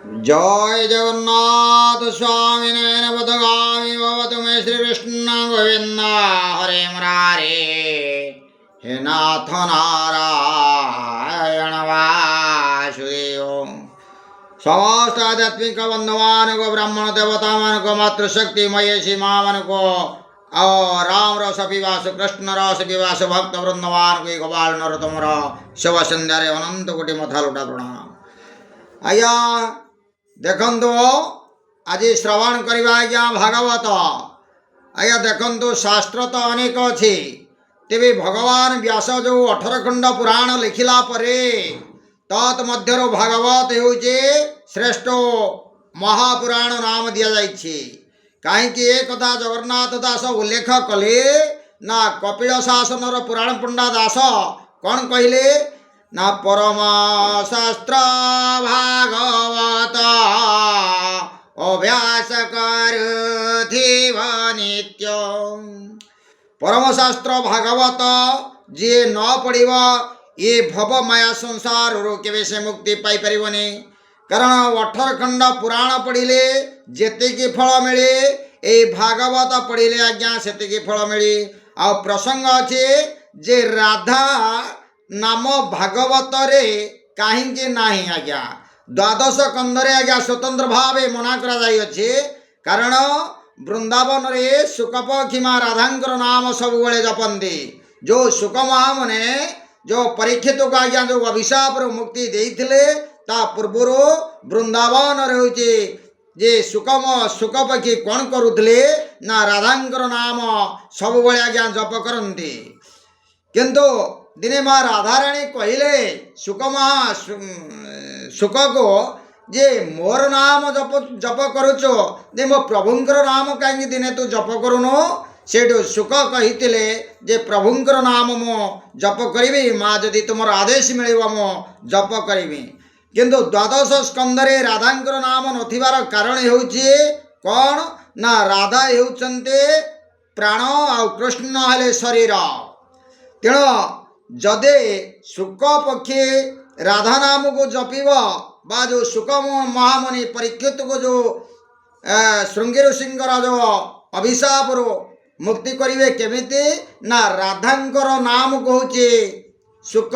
जय जगन्नाथ स्वामी नयनपथगामी भवतु मे श्रीकृष्ण गोविंद हरे मुरारे हे नाथ नारायण वासुदेव। समस्त आध्यात्मिक बंधुमान को ब्राह्मण देवता मान को मातृशक्ति महेशी माँ मन को और राम रस पिवास कृष्ण रस पिवास भक्त वृंदमान को गोपाल नरोत्तम शुभ संध्या अनंत कोटि मथा लुटा प्रणाम। आज्ञा देखंतु आज श्रवण करवा आज्ञा भागवत। आज्ञा देखंतु शास्त्र तो अनेक अच्छी तेरे भगवान व्यास जो 18 खंड पुराण लिखिला परे तत्मध्यरु भागवत होउचे श्रेष्ठ महापुराण नाम दिया जाइछि। कहीं एक कथा जगन्नाथ दास उल्लेख कले ना कपिल शासनर पुराण पंडा दास कौन कहले ना परम शास्त्र भागवत अभ्यास करुथिव नित्य। परम शास्त्र भागवत जी न पढ़िब ये भव माया संसार केवे से मुक्ति पाई परिबनी। कारण 18 खंड पुराण पढ़िले जेतिकी फल मिले ए भागवत पढ़िले आज्ञा सेतिकी फल मिली। आ प्रसंग अच्छे जे राधा नाम भागवत रे कहीं नाही आज्ञा 12 कंदरे आज्ञा स्वतंत्र भाव मना करा जाई अछि। कारण वृंदावन रे सुकपक्षी माँ राधांकर नाम सब बड़े जपंती। जो सुक महामुने जो परीक्षित को आज्ञा जो अभिशाप मुक्ति देइथिले ता पूर्वर वृंदावन रहुचे जे सुकपक्षी कौन करुले ना राधांकर नाम सब बड़े आज्ञा जप करती। किंतु दिने माँ राधाराणी कहले सुक को जे मोर नाम जप करुच दे मो प्रभुंकर नाम कहीं दिने तू जप करुनो। सेठू सुक कही जे प्रभुंकर नाम मो जप करी माँ जदि तुम आदेश मिल मो जप करी। किंतु 12 स्कंदरे राधांकर नाम नथिबार कारण होउछि कौन ना राधा हेउचंते प्राण आ कृष्ण हेले शरीर। तेणु जदे सुक पक्षी राधा नाम को जपिब बा जो सुक महामुनि परीक्षित को जो श्रृंगी ऋषिंकर जो अभिशाप मुक्ति करिवे केमिति ना राधांकर नाम कहूचे सुक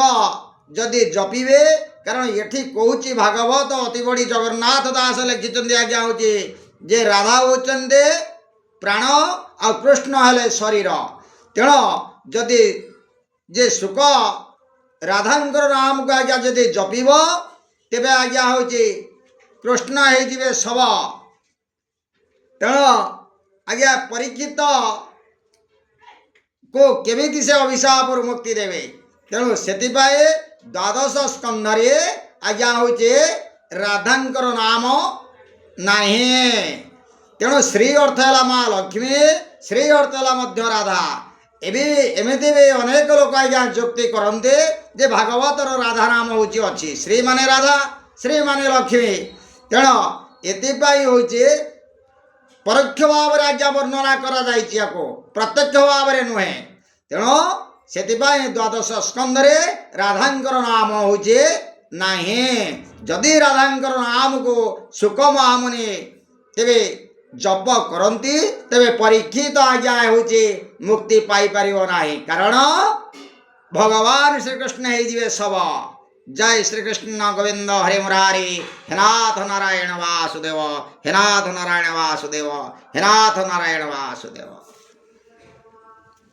जदि जपिवे। कारण एठी कहूची भागवत अति बड़ी जगन्नाथ दास लिखिंट आज्ञा होची जे राधा होचंदे प्राण आ कृष्ण हेले शरीर। तेणु जदि जे सुक राधांकर नाम को आज्ञा जदि जपिब तेबे आज्ञा होची कृष्ण हे शव। तेणु आज्ञा परीक्षित को केमिति से अभिशाप मुक्ति देवे। तेणु सेतिपाए 12 स्कंधरे आज्ञा होचे राधांकर नाम नाही। तेणु श्री अर्थ है माँ लक्ष्मी श्री अर्थ है मध्य राधा। एमती भी अनेक लोक आज्ञा जुक्ति करते जे भागवतर राधा नाम होची अच्छी श्री माने राधा श्री माने लक्ष्मी। तेणु एतिपाई होचे परोक्ष भाव आज्ञा वर्णना करा जाइछि याको प्रत्यक्ष भाव नुहे। तेणु सेतिपाई 12 स्कंदरे राधांकर नाम होचे नाही। जदि राधांकर नाम को सुक महामुनि तेबे जप करती तेबे परीक्षित आज्ञा होचे मुक्ति पाई परिबो नाही। कारण भगवान श्रीकृष्ण हे सब। जय श्रीकृष्ण गोविंद हरे मुरारी हे नाथ नारायण वासुदेव हे नाथ नारायण वासुदेव हे नाथ नारायण वासुदेव।